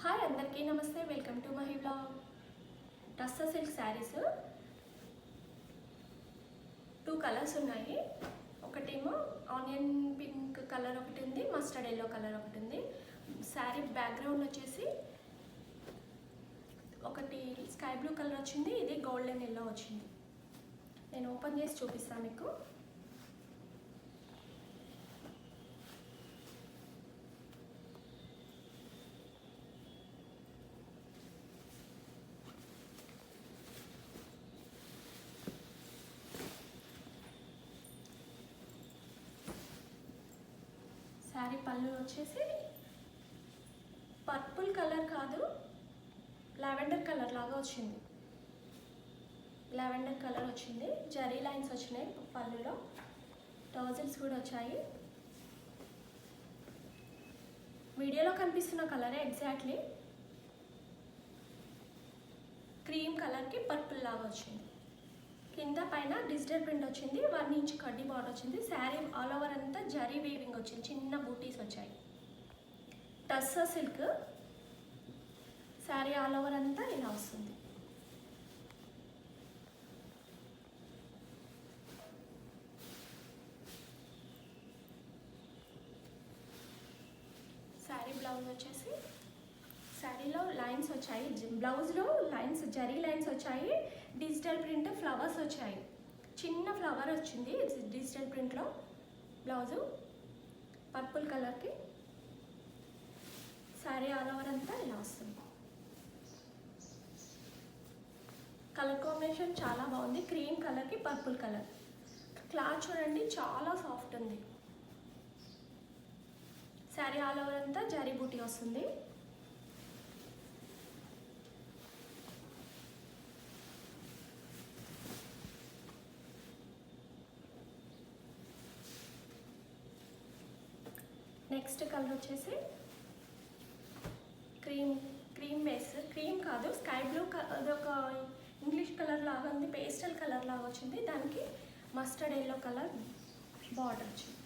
Hi అందరికీ నమస్తే, welcome to my blog. Tussar silk saris 2 colours ఉన్నాయి. ఒకటేమో ఆనియన్ పింక్ కలర్ ఒకటి ఉంది, మస్టర్డ్ ఎల్లో కలర్ ఒకటి ఉంది. శారీ బ్యాక్గ్రౌండ్ వచ్చేసి ఒకటి స్కై బ్లూ కలర్ వచ్చింది, ఇది గోల్డెన్ ఎల్లో వచ్చింది. నేను ఓపెన్ చేసి చూపిస్తాను మీకు. శారీ పళ్ళు వచ్చేసి పర్పుల్ కలర్ కాదు, లావెండర్ కలర్ లాగా వచ్చింది. లావెండర్ కలర్ వచ్చింది, జరీ లైన్స్ వచ్చినాయి పళ్ళులో, టర్జిల్స్ కూడా వచ్చాయి. వీడియోలో కనిపిస్తున్న కలరే ఎగ్జాక్ట్లీ క్రీమ్ కలర్కి పర్పుల్ లాగా వచ్చింది. కింద పైన డిజిటల్ ప్రింట్ వచ్చింది, 1 ఇంచ్ కడ్డీ బార్డర్ వచ్చింది. శారీ ఆల్ ఓవర్ అంతా జరీ వీవింగ్ వచ్చింది, చిన్న బూటీస్ వచ్చాయి. Tussar silk sari all over అంతా ఇలా వస్తుంది. శారీ బ్లౌజ్ వచ్చేసి శారీలో లైన్స్ వచ్చాయి, బ్లౌజ్లో లైన్స్ జరీ లైన్స్ వచ్చాయి, డిజిటల్ ప్రింట్ ఫ్లవర్స్ వచ్చాయి. చిన్న ఫ్లవర్ వచ్చింది డిజిటల్ ప్రింట్లో. బ్లౌజు పర్పుల్ కలర్కి, శారీ ఆల్ ఓవర్ అంతా ఇలా వస్తుంది. కలర్ కాంబినేషన్ చాలా బాగుంది, క్రీమ్ కలర్కి పర్పుల్ కలర్. క్లాత్ చూడండి చాలా సాఫ్ట్ ఉంది. శారీ ఆల్ ఓవర్ అంతా జరీ బూటీ వస్తుంది. నెక్స్ట్ కలర్ వచ్చేసి క్రీమ్ బేస్, క్రీమ్ కాదు స్కై బ్లూ, అదొక ఇంగ్లీష్ కలర్ లాగా ఉంది, పేస్టల్ కలర్ లాగా వచ్చింది. దానికి మస్టర్డ్ ఎల్లో కలర్ బార్డర్ వచ్చింది.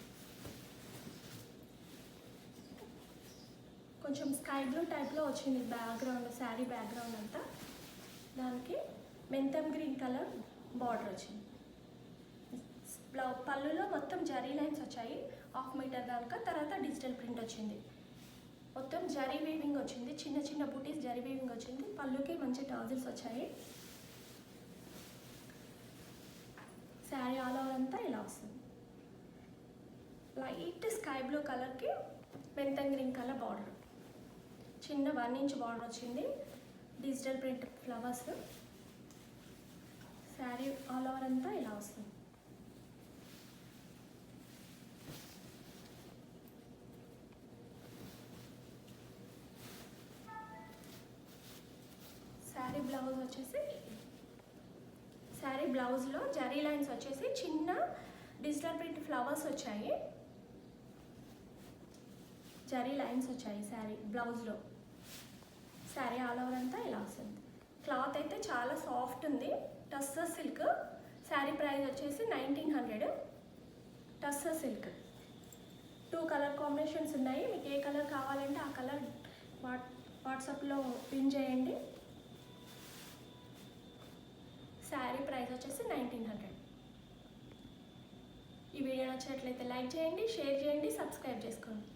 కొంచెం స్కై బ్లూ టైప్లో వచ్చింది బ్యాక్గ్రౌండ్, శారీ బ్యాక్గ్రౌండ్ అంతా. దానికి మెంతం గ్రీన్ కలర్ బార్డర్ వచ్చింది. పళ్ళులో మొత్తం జరీ లైన్స్ వచ్చాయి, 1/2 మీటర్ దాకా. తర్వాత డిజిటల్ ప్రింట్ వచ్చింది, మొత్తం జరీ వీవింగ్ వచ్చింది, చిన్న చిన్న బూటీస్ జరీ వీవింగ్ వచ్చింది. పళ్ళుకి మంచి టాజిల్స్ వచ్చాయి. శారీ ఆల్ ఓవర్ అంతా ఇలా వస్తుంది. లైట్ స్కై బ్లూ కలర్కి మెంతం గ్రీన్ కలర్ బార్డర్, చిన్న 1 ఇంచ్ బార్డర్ వచ్చింది, digital print flowers. Sari all over అంతా ఇలా వస్తుంది. శారీ బ్లౌజ్ వచ్చేసి, శారీ బ్లౌజ్లో జరీ లైన్స్ వచ్చేసి చిన్న డిజిటల్ ప్రింట్ ఫ్లవర్స్ వచ్చాయి, జరీ లైన్స్ వచ్చాయి శారీ బ్లౌజ్లో. శారీ ఆల్ ఓవర్ అంతా ఇలా వస్తుంది. క్లాత్ అయితే చాలా సాఫ్ట్ ఉంది. టస్సా సిల్క్. శారీ ప్రైస్ వచ్చేసి 1900. టస్సా సిల్క్. 2 కలర్ కాంబినేషన్స్ ఉన్నాయి. మీకు ఏ కలర్ కావాలంటే ఆ కలర్ వాట్సాప్లో పిన్ చేయండి. శారీ ప్రైస్ వచ్చేసి 1900. ఈ వీడియో నచ్చినట్లయితే లైక్ చేయండి, షేర్ చేయండి, సబ్స్క్రైబ్ చేసుకోండి.